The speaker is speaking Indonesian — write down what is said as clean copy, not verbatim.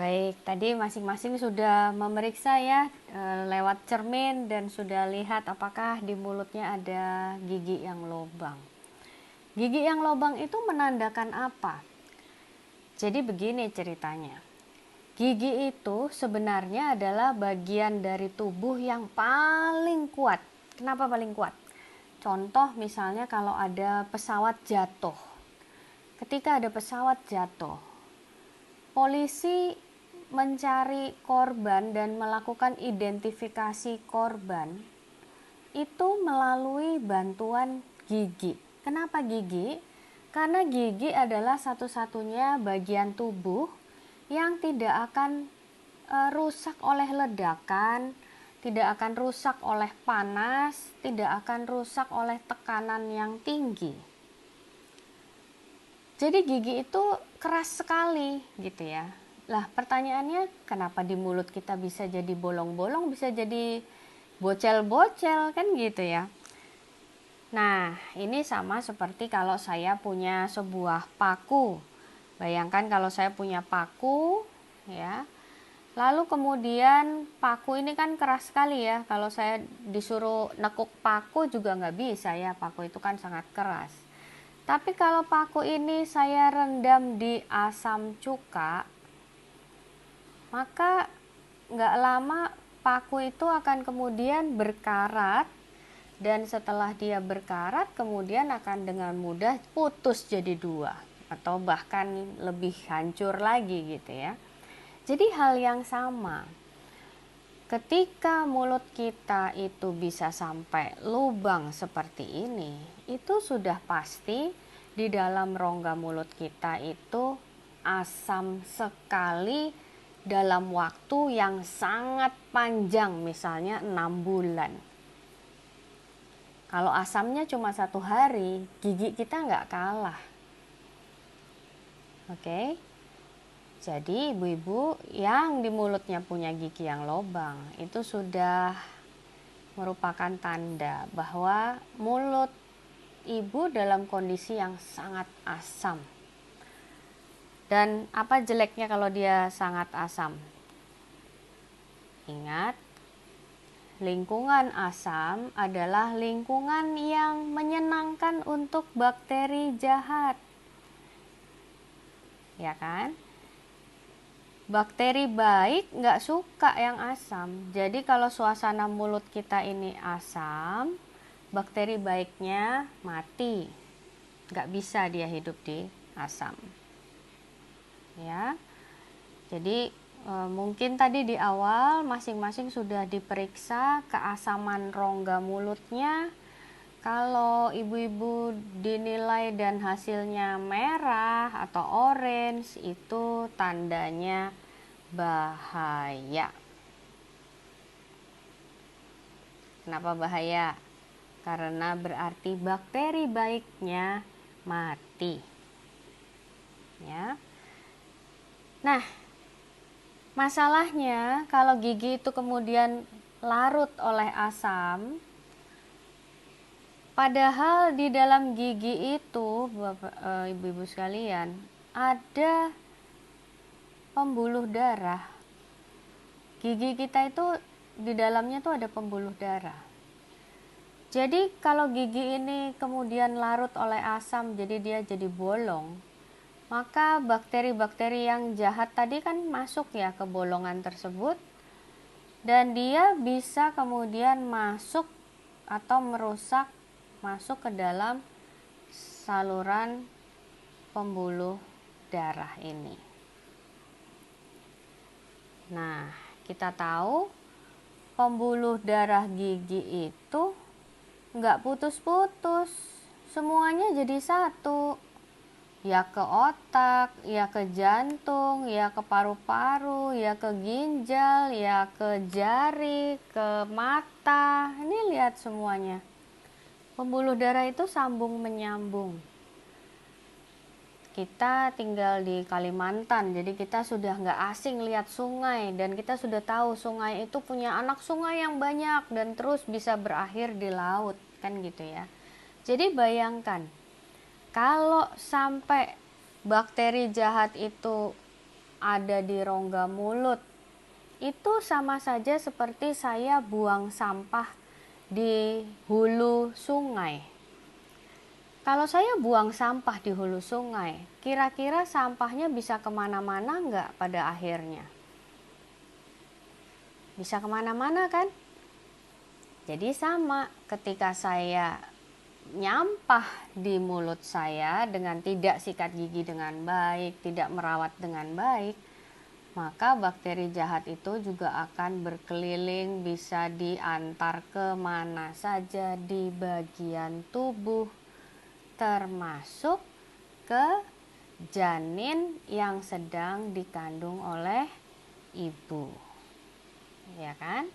Baik, tadi masing-masing sudah memeriksa ya lewat cermin dan sudah lihat apakah di mulutnya ada gigi yang lobang. Gigi yang lobang itu menandakan apa? Jadi begini ceritanya. Gigi itu sebenarnya adalah bagian dari tubuh yang paling kuat. Kenapa paling kuat? Contoh misalnya kalau ada pesawat jatuh. Ketika ada pesawat jatuh, polisi mencari korban dan melakukan identifikasi korban itu melalui bantuan gigi. Kenapa gigi? Karena gigi adalah satu-satunya bagian tubuh yang tidak akan rusak oleh ledakan, tidak akan rusak oleh panas, tidak akan rusak oleh tekanan yang tinggi. Jadi gigi itu keras sekali gitu ya. Lah pertanyaannya, kenapa di mulut kita bisa jadi bolong-bolong, bisa jadi bocel-bocel kan gitu ya. Nah ini sama seperti kalau saya punya sebuah paku. Bayangkan kalau saya punya paku ya, lalu kemudian paku ini kan keras sekali ya. Kalau saya disuruh nekuk paku juga nggak bisa ya, paku itu kan sangat keras. Tapi kalau paku ini saya rendam di asam cuka, maka nggak lama paku itu akan kemudian berkarat, dan setelah dia berkarat kemudian akan dengan mudah putus jadi dua atau bahkan lebih hancur lagi gitu ya. Jadi hal yang sama, ketika mulut kita itu bisa sampai lubang seperti ini, itu sudah pasti di dalam rongga mulut kita itu asam sekali dalam waktu yang sangat panjang, misalnya 6 bulan. Kalau asamnya cuma 1 hari, gigi kita nggak kalah. Oke? Jadi ibu-ibu yang di mulutnya punya gigi yang lobang itu sudah merupakan tanda bahwa mulut ibu dalam kondisi yang sangat asam. Dan apa jeleknya kalau dia sangat asam? Ingat, lingkungan asam adalah lingkungan yang menyenangkan untuk bakteri jahat. Ya kan? Bakteri baik nggak suka yang asam. Jadi kalau suasana mulut kita ini asam, bakteri baiknya mati. Nggak bisa dia hidup di asam. Ya, jadi mungkin tadi di awal masing-masing sudah diperiksa keasaman rongga mulutnya. Kalau ibu-ibu dinilai dan hasilnya merah atau orange, itu tandanya bahaya. Kenapa bahaya? Karena berarti bakteri baiknya mati. Ya. Nah, masalahnya kalau gigi itu kemudian larut oleh asam, padahal di dalam gigi itu, ibu-ibu sekalian, ada pembuluh darah. Gigi kita itu di dalamnya tuh ada pembuluh darah. Jadi kalau gigi ini kemudian larut oleh asam, jadi dia jadi bolong, maka bakteri-bakteri yang jahat tadi kan masuk ya ke bolongan tersebut, dan dia bisa kemudian masuk atau merusak masuk ke dalam saluran pembuluh darah ini. Nah, kita tahu pembuluh darah gigi itu nggak putus-putus, semuanya jadi satu. Ya ke otak, ya ke jantung, ya ke paru-paru, ya ke ginjal, ya ke jari, ke mata. Ini lihat semuanya. Pembuluh darah itu sambung menyambung. Kita tinggal di Kalimantan, jadi kita sudah nggak asing lihat sungai, dan kita sudah tahu sungai itu punya anak sungai yang banyak dan terus bisa berakhir di laut, kan gitu ya. Jadi bayangkan, kalau sampai bakteri jahat itu ada di rongga mulut, itu sama saja seperti saya buang sampah di hulu sungai. Kalau saya buang sampah di hulu sungai, kira-kira sampahnya bisa kemana-mana nggak pada akhirnya? Bisa kemana-mana kan? Jadi sama, ketika saya nyampah di mulut saya dengan tidak sikat gigi dengan baik, tidak merawat dengan baik, maka bakteri jahat itu juga akan berkeliling, bisa diantar kemana saja di bagian tubuh, termasuk ke janin yang sedang dikandung oleh ibu, ya kan?